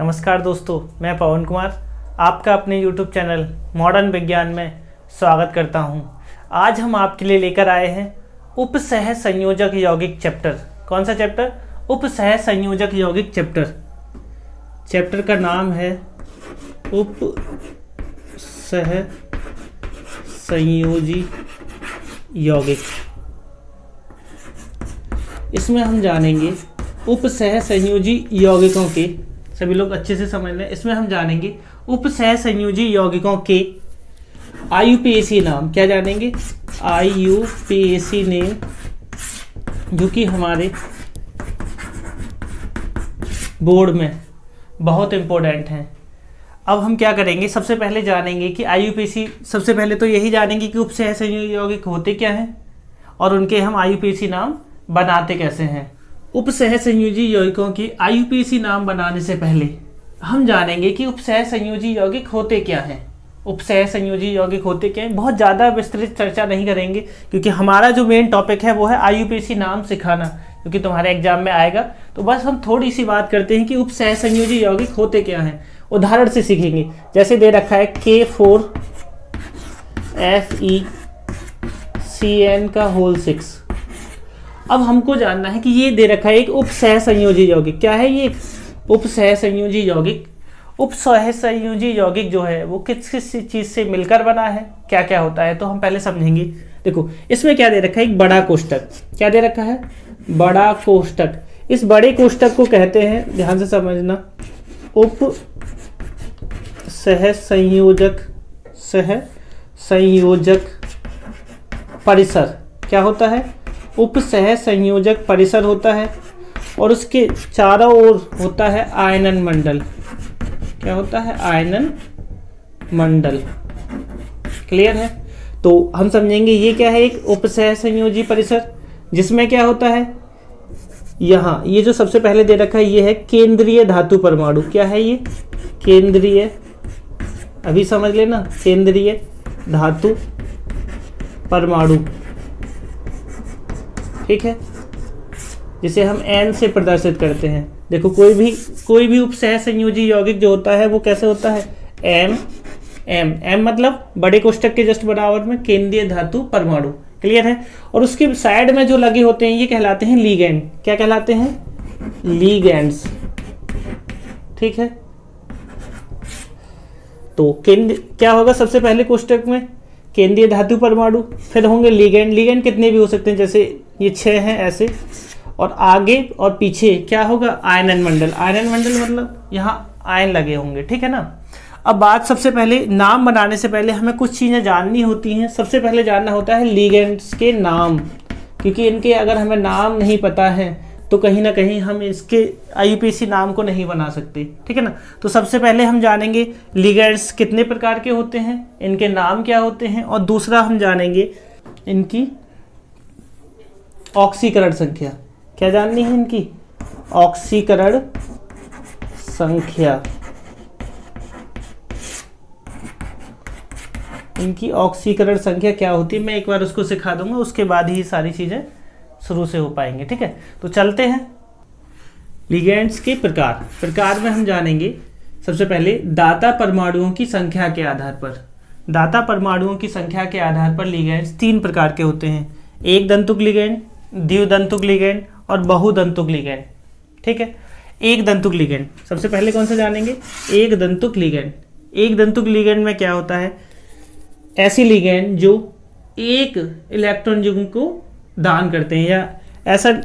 नमस्कार दोस्तों, मैं पवन कुमार आपका अपने YouTube चैनल मॉडर्न विज्ञान में स्वागत करता हूं। आज हम आपके लिए लेकर आए हैं उपसह संयोजक यौगिक चैप्टर। कौन सा चैप्टर? उपसह संयोजक यौगिक चैप्टर। चैप्टर का नाम है उपसह संयोजी यौगिक। इसमें हम जानेंगे उपसह संयोजी यौगिकों के, सभी लोग अच्छे से समझ लें, इसमें हम जानेंगे उपसह संयोजी यौगिकों के IUPAC नाम। क्या जानेंगे? IUPAC नेम, जो कि हमारे बोर्ड में बहुत इंपॉर्टेंट हैं। अब हम क्या करेंगे, सबसे पहले जानेंगे कि IUPAC, सबसे पहले तो यही जानेंगे कि उपसह संयोजी यौगिक होते क्या हैं और उनके हम IUPAC नाम बनाते कैसे हैं। उपसह संयोजी यौगिकों के IUPAC नाम बनाने से पहले हम जानेंगे कि उपसह संयोजी यौगिक होते क्या हैं। उपसह संयोजी यौगिक होते क्या हैं, बहुत ज़्यादा विस्तृत चर्चा नहीं करेंगे, क्योंकि हमारा जो मेन टॉपिक है वो है IUPAC नाम सिखाना, क्योंकि तुम्हारे एग्जाम में आएगा। तो बस हम थोड़ी सी बात करते हैं कि उपसह संयोजी यौगिक होते क्या हैं, उदाहरण से सीखेंगे। जैसे दे रखा है K4FeCN6। अब हमको जानना है कि ये दे रखा है एक उपसह संयोजी यौगिक। क्या है ये? उपसह संयोजी यौगिक। उपसह संयोजी यौगिक जो है वो किस किस चीज़ से मिलकर बना है, क्या क्या होता है, तो हम पहले समझेंगे। देखो इसमें क्या दे रखा है, एक बड़ा कोष्टक। क्या दे रखा है? बड़ा कोष्टक। इस बड़े कोष्टक को कहते हैं, ध्यान से समझना, उपसह संयोजक परिसर। क्या होता है? उपसह संयोजक परिसर होता है, और उसके चारों ओर होता है आयनन मंडल। क्या होता है? आयनन मंडल। क्लियर है? तो हम समझेंगे ये क्या है, एक उपसह संयोजी परिसर, जिसमें क्या होता है, यहाँ ये जो सबसे पहले दे रखा है ये है केंद्रीय धातु परमाणु। क्या है ये? केंद्रीय, अभी समझ लेना, केंद्रीय धातु परमाणु। ठीक है, जिसे हम N से प्रदर्शित करते हैं। देखो कोई भी उपसह संयोजी यौगिक जो होता है वो कैसे होता है? M मतलब बड़े कोष्टक के जस्ट बराबर में केंद्रीय धातु परमाणु। क्लियर है? और उसके साइड में जो लगे होते हैं ये कहलाते हैं लीगैंड। क्या कहलाते हैं? लीगैंड्स। ठीक है, तो क्या होगा सबसे पहले कोष्टक में? केंद्रीय धातु परमाणु, फिर होंगे लीगैंड। लीगैंड कितने भी हो सकते हैं, जैसे ये 6 हैं ऐसे, और आगे और पीछे क्या होगा? आयनन मंडल। आयनन मंडल मतलब यहाँ आयन लगे होंगे। ठीक है ना? अब बात, सबसे पहले नाम बनाने से पहले हमें कुछ चीज़ें जाननी होती हैं। सबसे पहले जानना होता है लीगैंड्स के नाम, क्योंकि इनके अगर हमें नाम नहीं पता है तो कहीं ना कहीं हम इसके IUPAC नाम को नहीं बना सकते। ठीक है ना? तो सबसे पहले हम जानेंगे लीगैंड्स कितने प्रकार के होते हैं, इनके नाम क्या होते हैं, और दूसरा हम जानेंगे इनकी ऑक्सीकरण संख्या। क्या जाननी है? इनकी ऑक्सीकरण संख्या। इनकी ऑक्सीकरण संख्या क्या होती है, मैं एक बार उसको सिखा दूंगा, उसके बाद ही सारी चीज़ें शुरू से हो पाएंगे। ठीक है, तो चलते हैं। लिगेंड्स के प्रकार में हम जानेंगे सबसे पहले दाता परमाणुओं की संख्या के आधार पर। दाता परमाणुओं की संख्या के आधार पर लिगेंड्स 3 प्रकार के होते हैं: एक दंतुक लिगेंड, द्विदंतुक लिगेंड और बहुदंतुक लिगेंड। ठीक है, एक दंतुक लिगेंड सबसे पहले कौन सा जानेंगे? एक दंतुक लिगेंड। एक दंतुक लिगेंड में क्या होता है? ऐसी लिगेंड जो एक इलेक्ट्रॉन युग्म को दान करते हैं, या ऐसा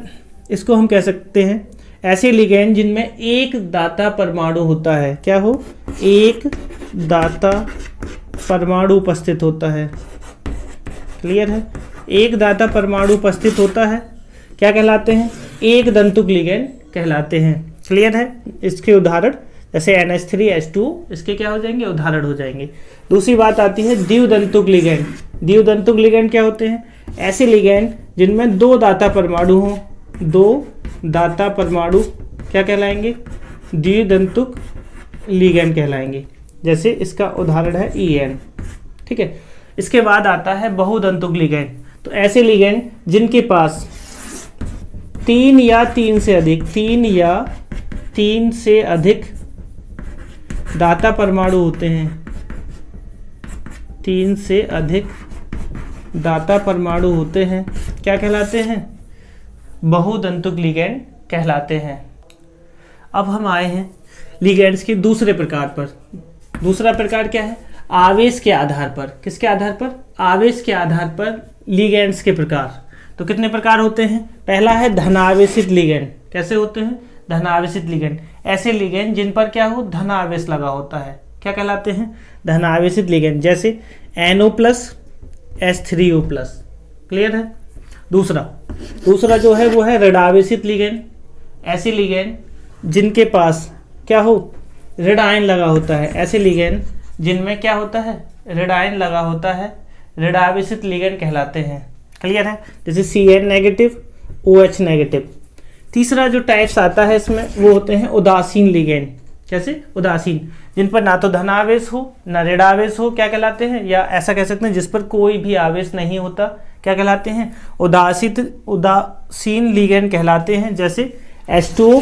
इसको हम कह सकते हैं, ऐसे लिगेंड जिनमें एक दाता परमाणु होता है। क्या हो? एक दाता परमाणु उपस्थित होता है। क्लियर है? एक दाता परमाणु उपस्थित होता है, क्या कहलाते हैं? एक दंतुक लिगेंड कहलाते हैं। क्लियर है? इसके उदाहरण जैसे NH3H2 इसके क्या हो जाएंगे? उदाहरण हो जाएंगे। दूसरी बात आती है द्विदंतुक लिगेंड। द्विदंतुक लिगेंड क्या होते हैं? ऐसे लिगेंड जिनमें 2 दाता परमाणु हों। 2 दाता परमाणु क्या कहलाएंगे? द्विदंतुक लिगेंड कहलाएंगे। जैसे इसका उदाहरण है EN। ठीक है, इसके बाद आता है बहुदंतुक लिगेंड। तो ऐसे लिगेंड जिनके पास 3 या 3 से अधिक दाता परमाणु होते हैं, 3 से अधिक दाता परमाणु होते हैं, क्या कहलाते हैं? बहुतंतुक लिगैंड कहलाते हैं। अब हम आए हैं लिगैंड्स के दूसरे प्रकार पर। दूसरा प्रकार क्या है? आवेश के आधार पर। किसके आधार पर? आवेश के आधार पर लिगैंड्स के प्रकार। तो कितने प्रकार होते हैं? पहला है धनावेशित लिगैंड। कैसे होते हैं? धनावेशित लिगैंड। ऐसे लिगैंड जिन पर क्या हो? धनावेश लगा होता है, क्या कहलाते हैं? धनावेशित लिगैंड। जैसे NO+ H3O+। क्लियर है? दूसरा जो है वो है ऋणावेशित लिगैंड। ऐसे लिगैंड जिनके पास क्या हो? ऋण आयन लगा होता है। ऐसे लिगैंड जिनमें क्या होता है? ऋण आयन लगा होता है, ऋणावेशित लिगैंड कहलाते हैं। क्लियर है? जैसे Cn-, OH-। तीसरा जो टाइप्स आता है इसमें वो होते हैं उदासीन लिगैंड। कैसे? उदासीन, जिन पर ना तो धनावेश हो ना ऋणावेश हो, क्या कहलाते हैं? या ऐसा कह सकते हैं जिस पर कोई भी आवेश नहीं होता, क्या कहलाते हैं? उदासीन लिगैंड कहलाते हैं। जैसे H2O,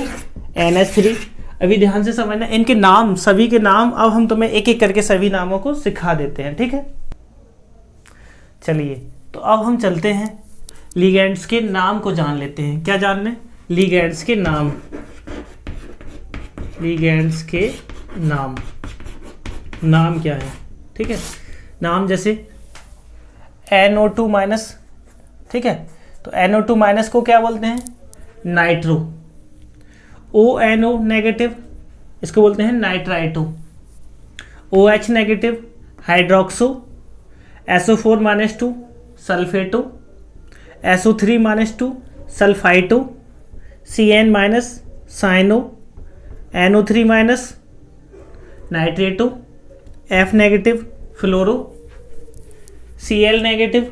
NH3। अभी ध्यान से समझना, इनके नाम, सभी के नाम अब हम तुम्हें एक एक करके सभी नामों को सिखा देते हैं, ठीक है? चलिए, तो अब हम चलते हैं लिगैंड्स के नाम को जान लेते हैं। क्या जानने? लिगैंड्स के नाम। लिगैंड्स के नाम, नाम क्या है? ठीक है, नाम जैसे NO2-, ठीक है, तो NO2- को क्या बोलते हैं? नाइट्रो। ONO-, इसको बोलते हैं nitrito. OH-, hydroxo. SO4-2, सल्फेटो। SO3-2, सल्फाइटो। CN-, cyano. NO3-, नाइट्रेटो। F-, फ्लोरो। Cl-,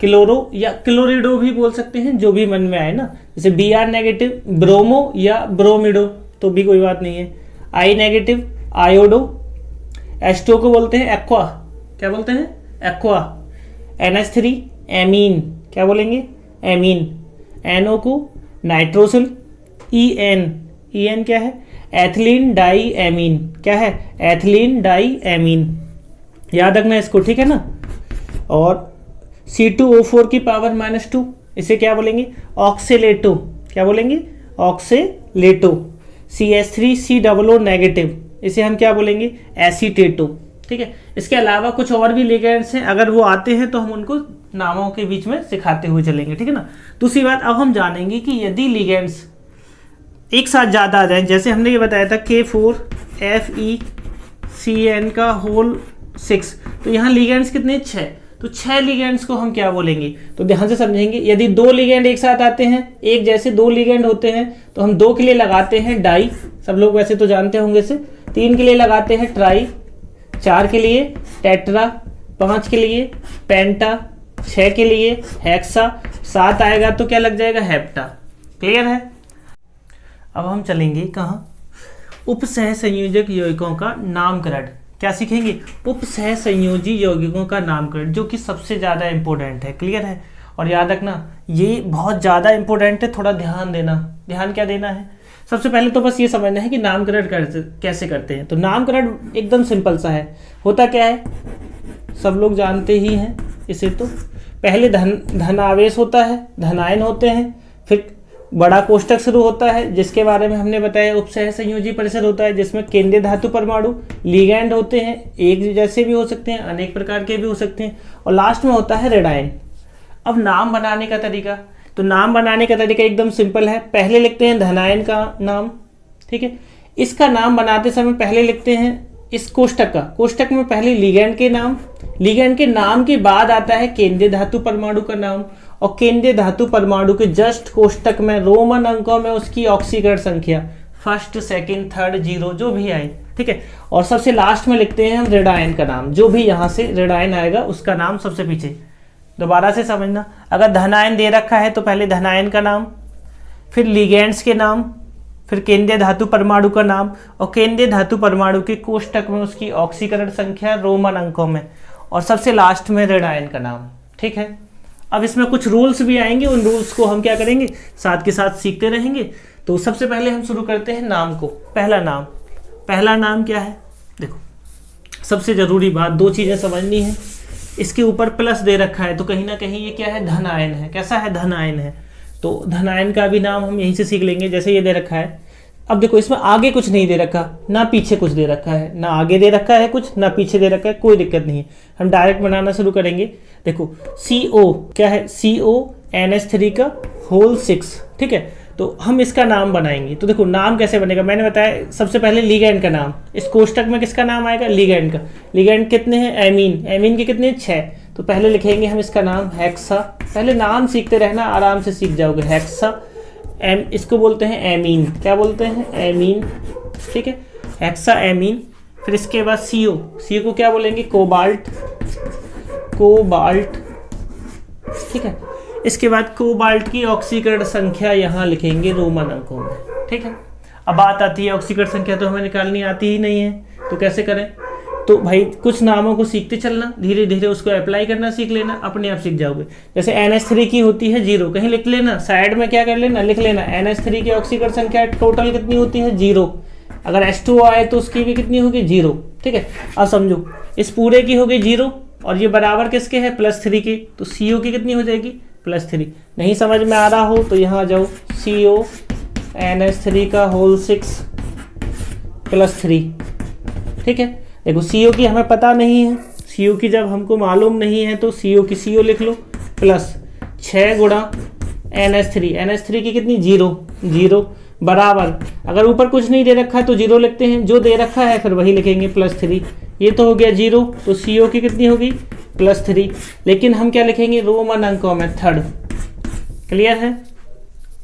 क्लोरो या क्लोरिडो भी बोल सकते हैं, जो भी मन में आए ना। जैसे Br-, ब्रोमो या ब्रोमिडो, तो भी कोई बात नहीं है। I-, iodo. H2O को बोलते हैं एक्वा। क्या बोलते हैं? एक्वा। NH3, ammine. क्या बोलेंगे? एमीन। NO को नाइट्रोसिल। EN क्या है? Ethylene diamine. क्या है? Ethylene diamine. याद रखना इसको, ठीक है ना? और C2O4 की पावर -2, इसे क्या बोलेंगे? ऑक्सीलेटो। क्या बोलेंगे? ऑक्सीलेटो। CH3COO-, इसे हम क्या बोलेंगे? एसीटेटो। ठीक है, इसके अलावा कुछ और भी लिगैंड्स हैं, अगर वो आते हैं तो हम उनको नामों के बीच में सिखाते हुए चलेंगे, ठीक है ना? दूसरी बात, अब हम जानेंगे कि यदि लिगैंड्स एक साथ ज़्यादा आ जाए, जैसे हमने ये बताया था K4FeCN6, तो यहाँ लिगैंड्स कितने? 6। तो 6 लिगैंड्स को हम क्या बोलेंगे? तो ध्यान से समझेंगे। यदि 2 लिगैंड एक साथ आते हैं, एक जैसे 2 लिगैंड होते हैं, तो हम 2 के लिए लगाते हैं डाई। सब लोग वैसे तो जानते होंगे इसे। 3 के लिए लगाते हैं ट्राई। 4 के लिए टेट्रा। 5 के लिए पेंटा। 6 के लिए हेक्सा। 7 आएगा तो क्या लग जाएगा? हेप्टा। क्लियर है? अब हम चलेंगे कहाँ? उपसह संयोजक यौगिकों का नामकरण। क्या सीखेंगे? उपसह संयोजी यौगिकों का नामकरण, जो कि सबसे ज़्यादा इंपॉर्टेंट है। क्लियर है? और याद रखना, ये बहुत ज़्यादा इंपॉर्टेंट है, थोड़ा ध्यान देना। ध्यान क्या देना है? सबसे पहले तो बस ये समझना है कि नामकरण कैसे करते हैं। तो नामकरण एकदम सिंपल सा है। होता क्या है? सब लोग जानते ही हैं इसे। तो पहले धनावेश होता है, धनायन होते हैं, फिर बड़ा कोष्टक शुरू होता है जिसके बारे में हमने बताया उपसह संयोजी परिसर होता है, जिसमें केंद्रीय धातु परमाणु लिगैंड होते हैं, एक जैसे भी हो सकते हैं, अनेक प्रकार के भी हो सकते हैं, और लास्ट में होता है ऋणायन। अब नाम बनाने का तरीका, तो नाम बनाने का तरीका एकदम सिंपल है। पहले लिखते हैं धनायन का नाम, ठीक है। इसका नाम बनाते समय पहले लिखते हैं इस कोष्टक का, कोष्टक में पहले लिगैंड के नाम, लिगैंड के नाम के बाद आता है केंद्रीय धातु परमाणु का नाम, और केंद्रीय धातु परमाणु के जस्ट कोष्टक में रोमन अंकों में उसकी ऑक्सीकरण संख्या, फर्स्ट, सेकंड, थर्ड, 0 जो भी आए, ठीक है। और सबसे लास्ट में लिखते हैं हम ऋणायन का नाम, जो भी यहाँ से ऋणायन आएगा उसका नाम सबसे पीछे। दोबारा से समझना, अगर धनायन दे रखा है तो पहले धनायन का नाम, फिर लिगैंड्स के नाम, फिर केंद्रीय धातु परमाणु का नाम, और केंद्रीय धातु परमाणु के कोष्टक में उसकी ऑक्सीकरण संख्या रोमन अंकों में, और सबसे लास्ट में ऋणायन का नाम, ठीक है। अब इसमें कुछ रूल्स भी आएंगे, उन रूल्स को हम क्या करेंगे, साथ के साथ सीखते रहेंगे। तो सबसे पहले हम शुरू करते हैं नाम को। पहला नाम क्या है? देखो सबसे ज़रूरी बात, दो चीज़ें समझनी है। इसके ऊपर प्लस दे रखा है तो कहीं ना कहीं ये क्या है, धन आयन है। कैसा है, धन आयन है। तो धन आयन का भी नाम हम यहीं से सीख लेंगे। जैसे ये दे रखा है, अब देखो इसमें आगे कुछ नहीं दे रखा, ना पीछे कुछ दे रखा है, ना आगे दे रखा है कुछ, ना पीछे दे रखा है, कोई दिक्कत नहीं है। हम डायरेक्ट बनाना शुरू करेंगे। देखो CO क्या है, CONH3 का होल 6, ठीक है। तो हम इसका नाम बनाएंगे। तो देखो नाम कैसे बनेगा, मैंने बताया सबसे पहले लिगैंड का नाम। इस कोष्टक में किसका नाम आएगा, लिगैंड का। लिगैंड कितने हैं, एमीन। एमीन के कितने, 6। तो पहले लिखेंगे हम इसका नाम हेक्सा। पहले नाम सीखते रहना, आराम से सीख जाओगे। हेक्सा इसको बोलते हैं एमीन। क्या बोलते हैं, एमीन, ठीक है। Hexa amine. फिर इसके बाद CO को क्या बोलेंगे, कोबाल्ट। कोबाल्ट, ठीक है। इसके बाद कोबाल्ट की ऑक्सीकरण संख्या यहाँ लिखेंगे रोमन अंकों में, ठीक है। अब बात आती है ऑक्सीकरण संख्या तो हमें निकालनी आती ही नहीं है, तो कैसे करें। तो भाई कुछ नामों को सीखते चलना, धीरे धीरे उसको अप्लाई करना सीख लेना, अपने आप सीख जाओगे। जैसे NH3 की होती है 0, कहीं लिख लेना, साइड में क्या कर लेना, लिख लेना। NH3 की ऑक्सीकरण संख्या टोटल कितनी होती है, 0। अगर H2O आए तो उसकी भी कितनी होगी, 0, ठीक है। अब समझो इस पूरे की होगी 0 और ये बराबर किसके है, +3 के। तो CO की कितनी हो जाएगी, +3। नहीं समझ में आ रहा हो तो यहाँ जाओ, CONH3 का होल 6 +3, ठीक है। देखो CO की हमें पता नहीं है, CO की जब हमको मालूम नहीं है तो CO की CO लिख लो, प्लस 6 गुणा NH3। NH3 की कितनी, 0 बराबर, अगर ऊपर कुछ नहीं दे रखा है तो 0 लिखते हैं, जो दे रखा है फिर वही लिखेंगे, +3। ये तो हो गया 0, तो CO की कितनी होगी, +3। लेकिन हम क्या लिखेंगे, रोमन अंकों में 3rd। क्लियर है,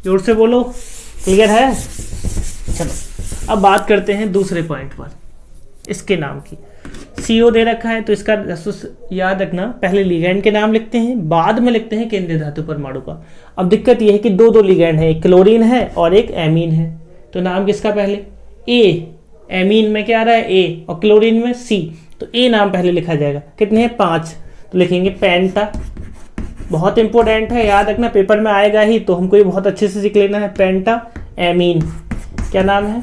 जोर से बोलो, क्लियर है। चलो अब बात करते हैं दूसरे पॉइंट पर, इसके नाम की। CO दे रखा है तो इसका याद रखना, पहले लिगैंड के नाम लिखते हैं, बाद में लिखते हैं केंद्रीय धातु परमाणु का। अब दिक्कत यह है कि दो लिगैंड है, एक क्लोरीन है और एक एमीन है। तो नाम किसका पहले, A। एमीन में क्या आ रहा है, A, और क्लोरीन में C। तो A नाम पहले लिखा जाएगा। कितने हैं, 5। तो लिखेंगे पेंटा। बहुत इंपॉर्टेंट है, याद रखना, पेपर में आएगा ही, तो हमको ये बहुत अच्छे से सीख लेना है। पेंटा एमीन, क्या नाम है,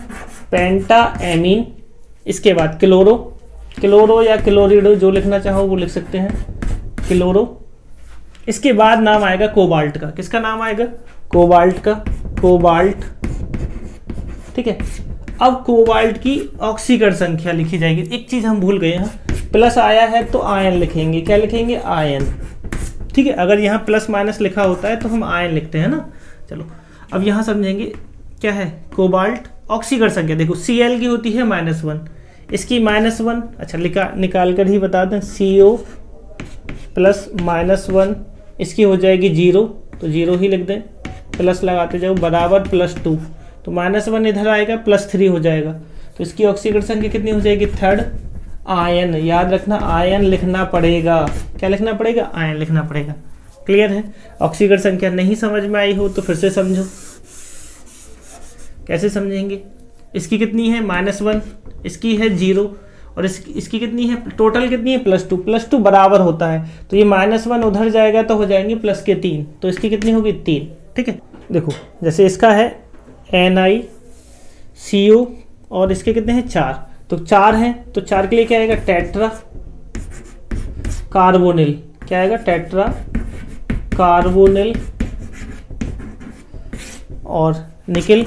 पेंटा एमीन। इसके बाद क्लोरो या क्लोरिडो, जो लिखना चाहो वो लिख सकते हैं, क्लोरो। इसके बाद नाम आएगा कोबाल्ट का। किसका नाम आएगा, कोबाल्ट का, कोबाल्ट, ठीक है। अब कोबाल्ट की ऑक्सीकरण संख्या लिखी जाएगी। एक चीज हम भूल गए हैं, प्लस आया है तो आयन लिखेंगे। क्या लिखेंगे, आयन, ठीक है। अगर यहाँ प्लस माइनस लिखा होता है तो हम आयन लिखते हैं ना। चलो अब यहाँ समझेंगे क्या है कोबाल्ट ऑक्सीकरण संख्या। देखो Cl की होती है -1, इसकी -1, अच्छा निकाल कर ही बता दें, CO प्लस -1, इसकी हो जाएगी 0, तो 0 ही लिख दें, प्लस लगाते जाओ, बराबर +2। तो -1 इधर आएगा, +3 हो जाएगा। तो इसकी ऑक्सीकरण संख्या कितनी हो जाएगी, 3rd। आयन, याद रखना आयन लिखना पड़ेगा। क्या लिखना पड़ेगा, आयन लिखना पड़ेगा। क्लियर है। ऑक्सीकरण संख्या नहीं समझ में आई हो तो फिर से समझो, कैसे समझेंगे। इसकी कितनी है, -1, इसकी है 0 और इसकी कितनी है, टोटल कितनी है, +2 बराबर होता है। तो ये -1 उधर जाएगा तो हो जाएंगे +3, तो इसकी कितनी होगी, 3, ठीक है। देखो जैसे इसका है NiCO और इसके कितने हैं, 4, तो 4 हैं, तो 4 के लिए क्या आएगा, टेट्रा कार्बोनिल। क्या आएगा, टेट्रा कार्बोनिल। और निकिल।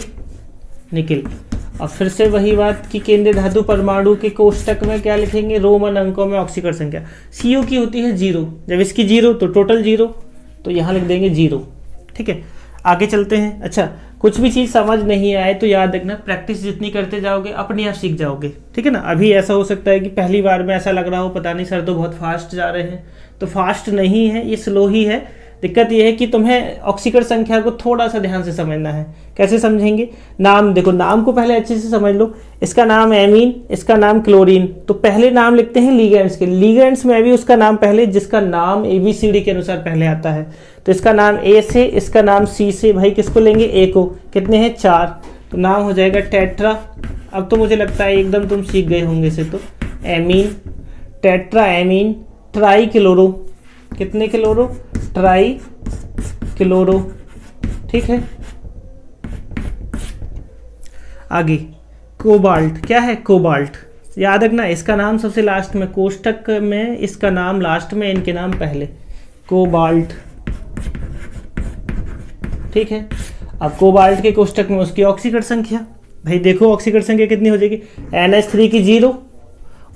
अब फिर से वही बात कि केंद्रीय धातु परमाणु के कोष्टक में क्या लिखेंगे, रोमन अंकों में ऑक्सीकरण संख्या। CO की होती है 0, जब इसकी 0 तो टोटल 0, तो यहाँ लिख देंगे 0, ठीक है। आगे चलते हैं। अच्छा, कुछ भी चीज़ समझ नहीं आए तो याद रखना, प्रैक्टिस जितनी करते जाओगे अपने आप सीख जाओगे, ठीक है ना। अभी ऐसा हो सकता है कि पहली बार में ऐसा लग रहा हो, पता नहीं सर तो बहुत फास्ट जा रहे हैं, तो फास्ट नहीं है, ये स्लो ही है। दिक्कत ये है कि तुम्हें ऑक्सीकरण संख्या को थोड़ा सा ध्यान से समझना है। कैसे समझेंगे, नाम देखो, नाम को पहले अच्छे से समझ लो। इसका नाम एमीन, इसका नाम क्लोरीन, तो पहले नाम लिखते हैं लिगेंड्स के। लिगेंड्स में भी उसका नाम पहले, जिसका नाम ABCD के अनुसार पहले आता है। तो इसका नाम A से, इसका नाम C से, भाई किसको लेंगे, A को। कितने हैं, 4, तो नाम हो जाएगा टेट्रा। अब तो मुझे लगता है एकदम तुम सीख गए होंगे से, तो amine, tetra amine try chloro. कितने क्लोरो, ट्राई क्लोरो, ठीक है। आगे कोबाल्ट, क्या है, कोबाल्ट। याद रखना इसका नाम सबसे लास्ट में, कोष्टक में इसका नाम लास्ट में, इनके नाम पहले, कोबाल्ट। ठीक है, अब कोबाल्ट के कोष्टक में उसकी ऑक्सीकरण संख्या, भाई देखो ऑक्सीकरण संख्या कितनी हो जाएगी, NH3 की 0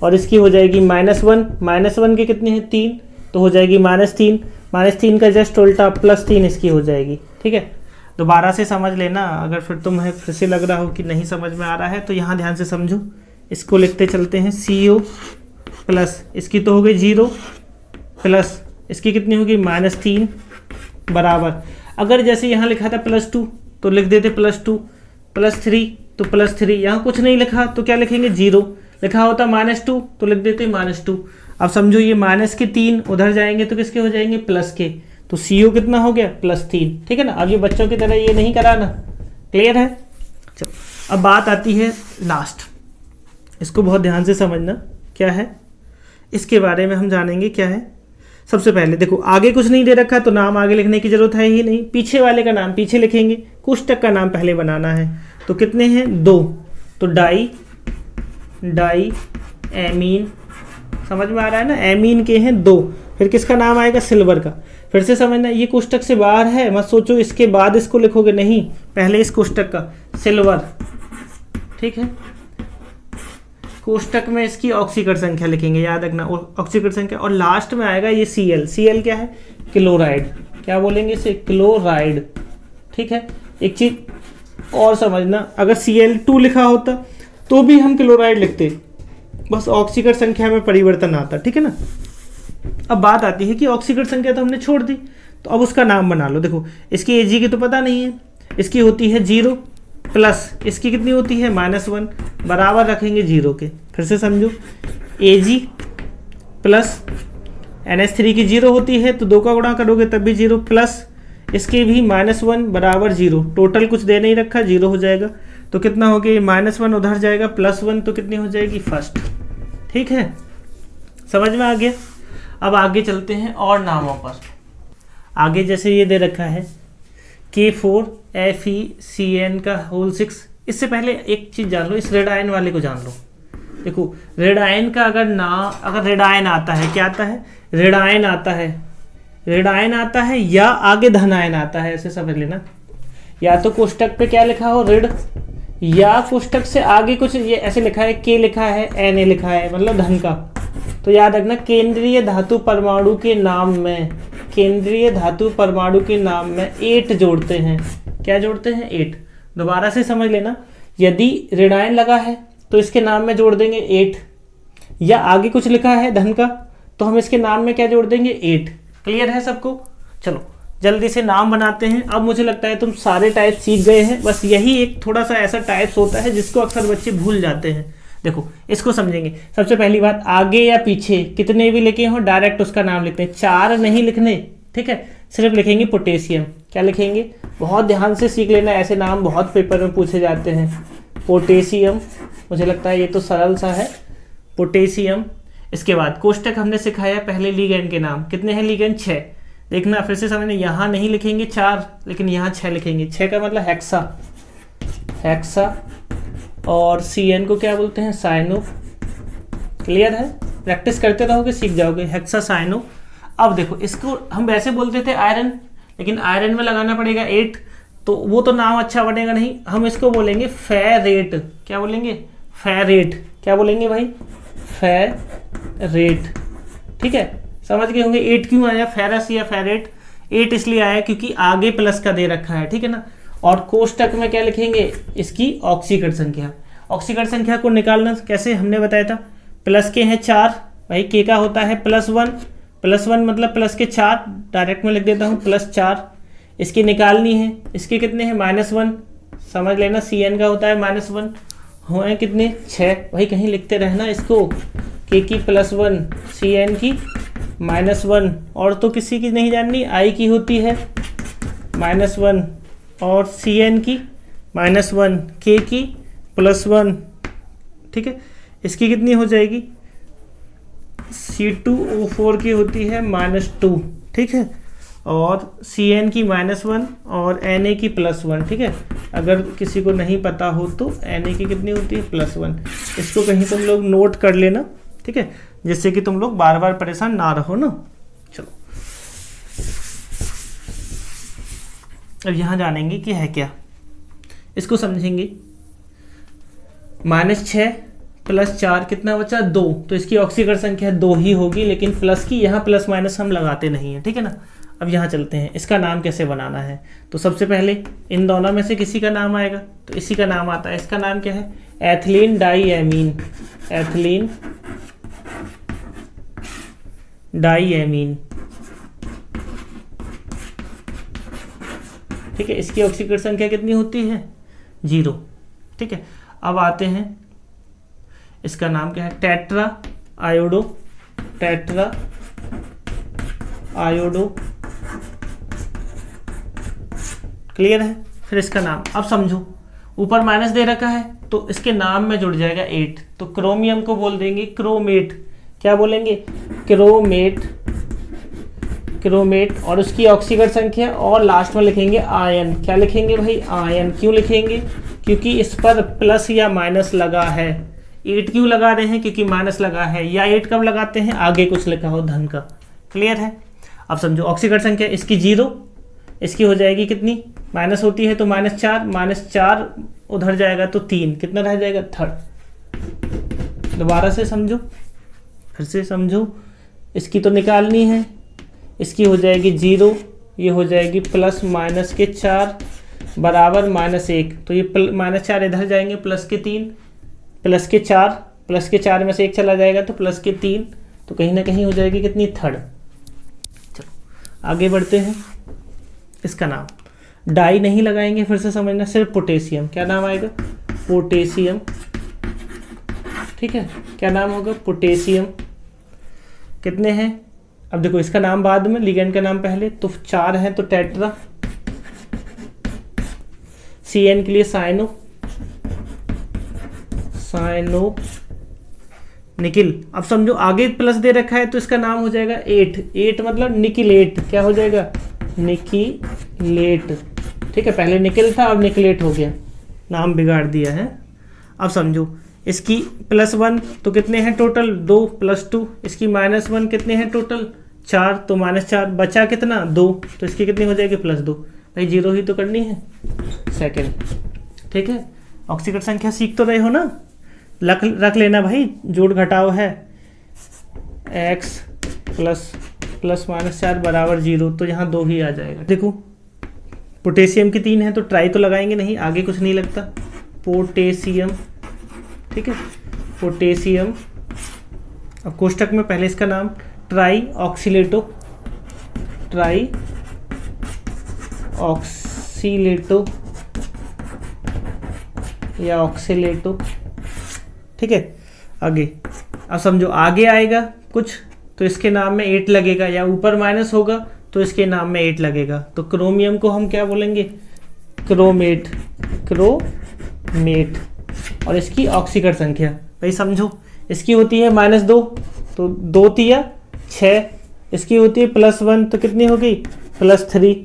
और इसकी हो जाएगी -1, -1 की कितनी है 3, तो हो जाएगी -3, -3 का जस्ट उल्टा +3 इसकी हो जाएगी। ठीक है, दोबारा से समझ लेना, अगर फिर तुम्हें फिर से लग रहा हो कि नहीं समझ में आ रहा है तो यहाँ ध्यान से समझो। इसको लिखते चलते हैं CO प्लस, इसकी तो हो गई 0 प्लस इसकी कितनी होगी -3 बराबर, अगर जैसे यहाँ लिखा था +2 तो लिख देते +2, +3 तो +3, यहाँ कुछ नहीं लिखा तो क्या लिखेंगे 0, लिखा होता -2 तो लिख देते -2। अब समझो ये माइनस के 3 उधर जाएंगे तो किसके हो जाएंगे प्लस के, तो CO कितना हो गया +3। ठीक है ना, अब ये बच्चों की तरह ये नहीं कराना, क्लियर है। चलो अब बात आती है लास्ट, इसको बहुत ध्यान से समझना क्या है, इसके बारे में हम जानेंगे क्या है। सबसे पहले देखो आगे कुछ नहीं दे रखा तो नाम आगे लिखने की जरूरत है ही नहीं, पीछे वाले का नाम पीछे लिखेंगे, कोष्टक का नाम पहले बनाना है। तो कितने हैं 2, तो डाई एमीन, समझ में आ रहा है ना, एमीन के हैं 2, फिर किसका नाम आएगा सिल्वर का। फिर से समझना ये कोष्टक से बाहर है, मत सोचो इसके बाद इसको लिखोगे, नहीं पहले इस कोष्टक का सिल्वर। ठीक है, कोष्टक में इसकी ऑक्सीकरण संख्या लिखेंगे, याद रखना ऑक्सीकरण संख्या, और लास्ट में आएगा ये Cl क्या है क्लोराइड, क्या बोलेंगे इसे क्लोराइड। ठीक है, एक चीज और समझना, अगर Cl2 लिखा होता तो भी हम क्लोराइड लिखते, बस ऑक्सीकरण संख्या में परिवर्तन आता। ठीक है ना, अब बात आती है कि ऑक्सीकरण संख्या तो हमने छोड़ दी, तो अब उसका नाम बना लो। देखो इसकी Ag की तो पता नहीं है, इसकी होती है 0 प्लस इसकी कितनी होती है -1 बराबर रखेंगे 0 के। फिर से समझो Ag प्लस NH3 की 0 होती है तो 2 का गुणा करोगे तब भी 0, प्लस इसके भी -1 बराबर 0, टोटल कुछ दे नहीं रखा 0 हो जाएगा, तो कितना हो गया -1 उधर जाएगा +1 तो कितनी हो जाएगी फर्स्ट। ठीक है, समझ में आ गया। अब आगे चलते हैं और नामों पर। आगे जैसे ये दे रखा है K4FeCN का होल 6, इससे पहले एक चीज जान लो, इस रेड आयन वाले को जान लो। देखो रेड आयन का अगर रेड आयन आता है, क्या आता है रेड आयन आता है, रेड आयन आता है या आगे धन आयन आता है, ऐसे समझ लेना, या तो कोष्टक पे क्या लिखा हो रेड, या कोष्टक से आगे कुछ ये ऐसे लिखा है K लिखा है Na लिखा है, मतलब धन का। तो याद रखना केंद्रीय धातु परमाणु के नाम में, केंद्रीय धातु परमाणु के नाम में 8 जोड़ते हैं, क्या जोड़ते हैं 8। दोबारा से समझ लेना, यदि ऋणायन लगा है तो इसके नाम में जोड़ देंगे 8, या आगे कुछ लिखा है धन का तो हम इसके नाम में क्या जोड़ देंगे 8। क्लियर है सबको। चलो जल्दी से नाम बनाते हैं। अब मुझे लगता है तुम सारे टाइप सीख गए हैं, बस यही एक थोड़ा सा ऐसा टाइप्स होता है जिसको अक्सर बच्चे भूल जाते हैं। देखो इसको समझेंगे। सबसे पहली बात, आगे या पीछे कितने भी लिखे हो डायरेक्ट उसका नाम लिखते हैं, 4 नहीं लिखने, ठीक है, सिर्फ लिखेंगे पोटेशियम। क्या लिखेंगे, बहुत ध्यान से सीख लेना, ऐसे नाम बहुत पेपर में पूछे जाते हैं। पोटेशियम, मुझे लगता है ये तो सरल सा है, पोटेशियम। इसके बाद कोष्टक हमने सिखाया पहले लिगेंड के नाम, कितने हैं लिगेंड 6। देखना फिर से समझना, यहाँ नहीं लिखेंगे 4 लेकिन यहाँ 6 लिखेंगे। 6 का मतलब हेक्सा, हेक्सा, और CN को क्या बोलते हैं साइनो। क्लियर है, प्रैक्टिस करते रहोगे सीख जाओगे, हेक्सा साइनो। अब देखो इसको हम वैसे बोलते थे आयरन, लेकिन आयरन में लगाना पड़ेगा 8, तो वो तो नाम अच्छा बनेगा नहीं, हम इसको बोलेंगे फेरेट। क्या बोलेंगे, फेरेट। क्या बोलेंगे भाई, फेरेट। ठीक है, समझ गए होंगे 8 क्यों आया, फेरस या फेरेट। 8 इसलिए आया क्योंकि आगे प्लस का दे रखा है, ठीक है ना। और कोष्टक में क्या लिखेंगे, इसकी ऑक्सीकरण संख्या। ऑक्सीकरण संख्या को निकालना कैसे, हमने बताया था, प्लस के हैं 4, भाई के का होता है +1, +1 मतलब प्लस के 4, डायरेक्ट में लिख देता हूँ +4। इसकी निकालनी है, इसके कितने हैं -1, समझ लेना CN का होता है -1, हुए कितने 6, भाई कहीं लिखते रहना इसको, के की +1 CN की -1, और तो किसी की नहीं जाननी, I की होती है -1 और CN की -1, K की +1, ठीक है। इसकी कितनी हो जाएगी, C2O4 की होती है -2, ठीक है। और Cn की -1 और Na की +1, ठीक है। अगर किसी को नहीं पता हो तो Na की कितनी होती है +1, इसको कहीं तुम लोग नोट कर लेना, ठीक है, जिससे कि तुम लोग बार बार परेशान ना रहो ना। चलो अब यहाँ जानेंगे कि है क्या, इसको समझेंगे। -6 + 4 कितना बचा 2, तो इसकी ऑक्सीकरण संख्या 2 ही होगी, लेकिन प्लस की यहाँ प्लस माइनस हम लगाते नहीं है, ठीक है ना। अब यहाँ चलते हैं, इसका नाम कैसे बनाना है। तो सबसे पहले इन दोनों में से किसी का नाम आएगा, तो इसी का नाम आता है। इसका नाम क्या है, एथिलीन डाईएमीन, एथिलीन डाईएमीन, ठीक है। इसकी ऑक्सीकरण संख्या कितनी होती है 0, ठीक है। अब आते हैं, इसका नाम क्या है, tetra iodo, tetra iodo, clear है। फिर इसका नाम, अब समझो, ऊपर माइनस दे रखा है तो इसके नाम में जुड़ जाएगा 8, तो क्रोमियम को बोल देंगे क्रोमेट, क्या बोलेंगे, क्रोमेट, क्रोमेट। और उसकी ऑक्सीकरण संख्या, और लास्ट में लिखेंगे आयन, क्या लिखेंगे भाई, आयन। क्यों लिखेंगे, क्योंकि इस पर प्लस या माइनस लगा है। 8 क्यों लगा रहे हैं, क्योंकि माइनस लगा है, या 8 कब लगाते हैं, आगे कुछ लिखा हो धन का, क्लियर है। अब समझो, ऑक्सीकरण संख्या इसकी 0, इसकी हो जाएगी कितनी, माइनस होती है तो -4 उधर जाएगा तो 3, कितना रह जाएगा 3। दोबारा से समझो, फिर से समझो, इसकी तो निकालनी है, इसकी हो जाएगी 0, ये हो जाएगी प्लस माइनस के 4 बराबर -1, तो ये -4 इधर जाएंगे, प्लस के 3, प्लस के 4, प्लस के 4 में से 1 चला जाएगा तो प्लस के 3, तो कहीं ना कहीं हो जाएगी कितनी 3। चलो आगे बढ़ते हैं। इसका नाम, डाई नहीं लगाएंगे, फिर से समझना, सिर्फ पोटेशियम, क्या नाम आएगा, पोटेशियम, ठीक है। क्या नाम होगा, पोटेशियम। कितने हैं, अब देखो इसका नाम बाद में, लिगेंड का नाम पहले, तो 4 है तो टेट्रा। Cn के लिए साइनो, साइनो निकिल। अब समझो आगे प्लस दे रखा है तो इसका नाम हो जाएगा 8 मतलब निकिलेट, क्या हो जाएगा, निकिलेट, ठीक है। पहले निकिल था, अब निकिलेट हो गया, नाम बिगाड़ दिया है। अब समझो, इसकी +1 तो कितने हैं टोटल, 2 + 2, इसकी -1 कितने हैं टोटल 4, तो -4 बचा कितना 2, तो इसकी कितनी हो जाएगी +2, भाई 0 ही तो करनी है सेकंड, ठीक है। ऑक्सीकरण संख्या सीख तो रहे हो ना, रख लेना भाई, जोड़ घटाव है, x + -4 बराबर 0, तो यहाँ 2 ही आ जाएगा। देखो पोटेशियम की 3 है तो ट्राई तो लगाएंगे नहीं, आगे कुछ नहीं लगता, पोटेशियम, ठीक है, पोटेशियम। अब कोष्टक में पहले इसका नाम ट्राई ऑक्सीलेटो, ट्राई ऑक्सीलेटो या ऑक्सीलेटो, ठीक है। आगे अब समझो, आगे आएगा कुछ तो इसके नाम में 8 लगेगा, या ऊपर माइनस होगा तो इसके नाम में 8 लगेगा, तो क्रोमियम को हम क्या बोलेंगे, क्रोमेट, क्रोमेट। और इसकी ऑक्सीकरण संख्या भाई समझो, इसकी होती है -2 तो 2 तिया 6, इसकी होती है +1 तो कितनी हो गई +3,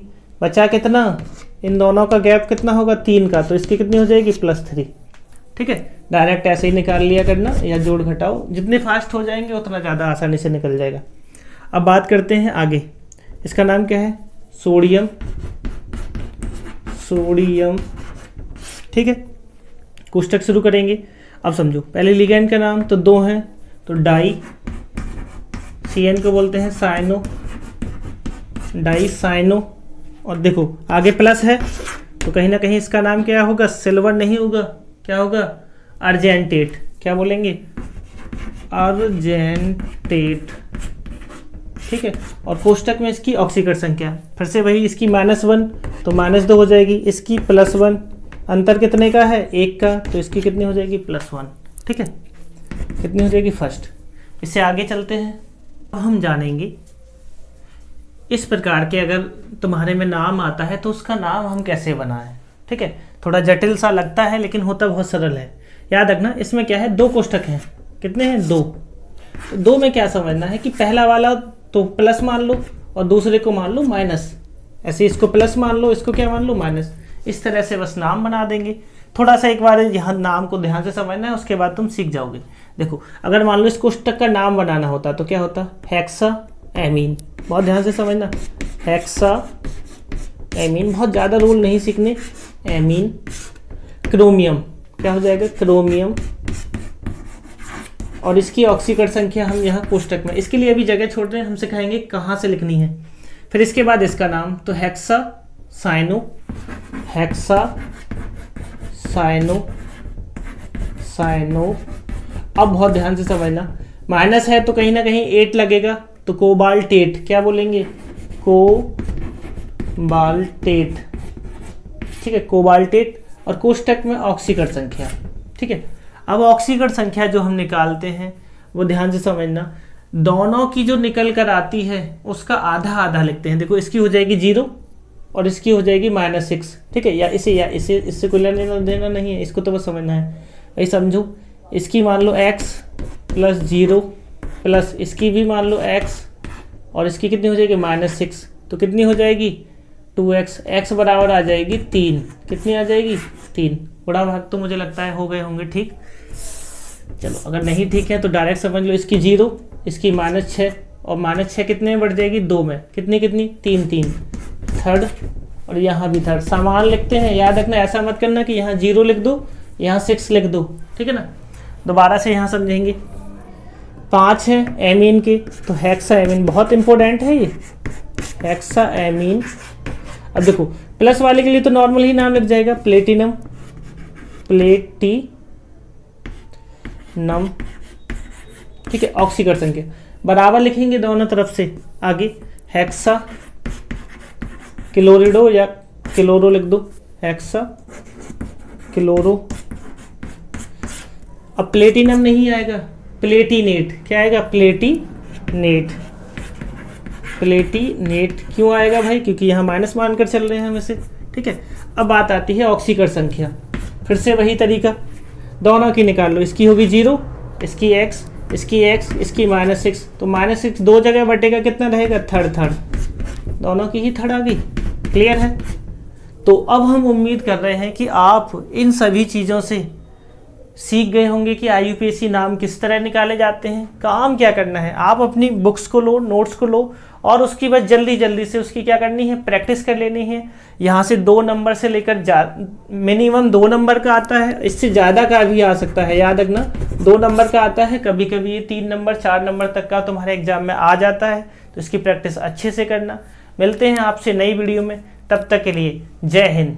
बचा कितना, इन दोनों का गैप कितना होगा 3 का, तो इसकी कितनी हो जाएगी +3, ठीक है। डायरेक्ट ऐसे ही निकाल लिया करना, या जोड़ घटाओ, जितने फास्ट हो जाएंगे उतना ज़्यादा आसानी से निकल जाएगा। अब बात करते हैं आगे, इसका नाम क्या है, सोडियम, सोडियम, ठीक है। कोष्टक शुरू करेंगे। अब समझो, पहले लिगेंड का नाम तो 2 हैं, तो डाई, Cn को बोलते हैं साइनो, डाई साइनो। और देखो आगे प्लस है तो कहीं ना कहीं इसका नाम क्या होगा, सिल्वर नहीं होगा, क्या होगा, अर्जेंटेट, क्या बोलेंगे, अर्जेंटेट, ठीक है। और कोष्टक में इसकी ऑक्सीकरण संख्या, फिर से वही, इसकी -1 तो -2 हो जाएगी, इसकी +1, अंतर कितने का है 1 का, तो इसकी कितनी हो जाएगी +1, ठीक है। कितनी हो जाएगी फर्स्ट। इससे आगे चलते हैं, अब हम जानेंगे इस प्रकार के अगर तुम्हारे में नाम आता है तो उसका नाम हम कैसे बनाएं, ठीक है। थोड़ा जटिल सा लगता है लेकिन होता बहुत सरल है। याद रखना, इसमें क्या है, 2 कोष्टक हैं, कितने हैं 2, तो 2 में क्या समझना है कि पहला वाला तो प्लस मान लो और दूसरे को मान लो माइनस, ऐसे इसको प्लस मान लो, इसको क्या मान लो माइनस। इस तरह से बस नाम बना देंगे। थोड़ा सा एक बार यहाँ नाम को ध्यान से समझना है, उसके बाद तुम सीख जाओगे। देखो अगर मान लो इस कोष्टक का नाम बनाना होता तो क्या होता, हेक्सा एमीन। बहुत ध्यान से समझना, हेक्सा एमीन, बहुत ज़्यादा रूल नहीं सीखने। एमीन, क्रोमियम, क्या हो जाएगा क्रोमियम, और इसकी ऑक्सीकरण संख्या हम यहाँ कोष्टक में, इसके लिए अभी जगह छोड़ रहे हैं, हम सिखाएंगे कहाँ से लिखनी है। फिर इसके बाद इसका नाम, तो hexa cyano, hexa cyano, cyano. अब बहुत ध्यान से समझना, माइनस है तो कहीं ना कहीं 8 लगेगा, तो कोबाल्टेट, क्या बोलेंगे कोबाल्टेट, ठीक है कोबाल्टेट, और कोष्टक में ऑक्सीकरण संख्या, ठीक है। अब ऑक्सीकरण संख्या जो हम निकालते हैं वो ध्यान से समझना, दोनों की जो निकल कर आती है उसका आधा आधा लिखते हैं। देखो इसकी हो जाएगी 0 और इसकी हो जाएगी -6, ठीक है। या इसे इससे कोई लेना देना नहीं है, इसको तो बस समझना है भाई, समझो। इसकी मान लो x + 0 प्लस इसकी भी मान लो x, और इसकी कितनी हो जाएगी -6, तो कितनी हो जाएगी 2x, x बराबर आ जाएगी 3। कितनी आ जाएगी 3। बड़ा भाग तो मुझे लगता है हो गए होंगे ठीक। चलो अगर नहीं ठीक है तो डायरेक्ट समझ लो, इसकी 0, इसकी -6, और -6 कितने में बढ़ जाएगी 2 में, कितनी 3 थर्ड, और यहाँ भी थर्ड। समान लिखते हैं, याद रखना, ऐसा मत करना कि यहाँ 0 लिख दो यहाँ 6 लिख दो, ठीक है ना। दोबारा से यहाँ समझेंगे, 5 है एमीन के, तो हेक्सा एमीन, बहुत इंपॉर्टेंट है ये हेक्सा एमीन। अब देखो प्लस वाले के लिए तो नॉर्मल ही नाम लिख जाएगा, प्लेटिनम, प्लेटिनम, ठीक है। ऑक्सीकरण संख्या बराबर लिखेंगे दोनों तरफ से आगे, हेक्सा क्लोरिडो या क्लोरो लिख दो, हेक्सा क्लोरो। अब प्लेटिनम नहीं आएगा, प्लेटिनेट, क्या आएगा प्लेटिनेट, प्लेटिनेट। क्यों आएगा भाई, क्योंकि यहाँ माइनस मानकर चल रहे हैं हम इसे, ठीक है। अब बात आती है ऑक्सीकरण संख्या, फिर से वही तरीका, दोनों की निकाल लो, इसकी होगी 0, इसकी x, इसकी -6, तो -6 दो जगह बटेगा, कितना रहेगा थर्ड, दोनों की ही थर्ड आ गई। क्लियर है। तो अब हम उम्मीद कर रहे हैं कि आप इन सभी चीज़ों से सीख गए होंगे कि IUPAC नाम किस तरह निकाले जाते हैं। काम क्या करना है, आप अपनी बुक्स को लो, नोट्स को लो, और उसकी बस जल्दी से उसकी क्या करनी है, प्रैक्टिस कर लेनी है। यहाँ से 2 नंबर से लेकर मिनिमम 2 नंबर का आता है, इससे ज़्यादा का भी आ सकता है, याद रखना 2 नंबर का आता है, कभी कभी ये 3 नंबर 4 नंबर तक का तुम्हारे एग्जाम में आ जाता है। तो इसकी प्रैक्टिस अच्छे से करना। मिलते हैं आपसे नई वीडियो में, तब तक के लिए जय हिंद।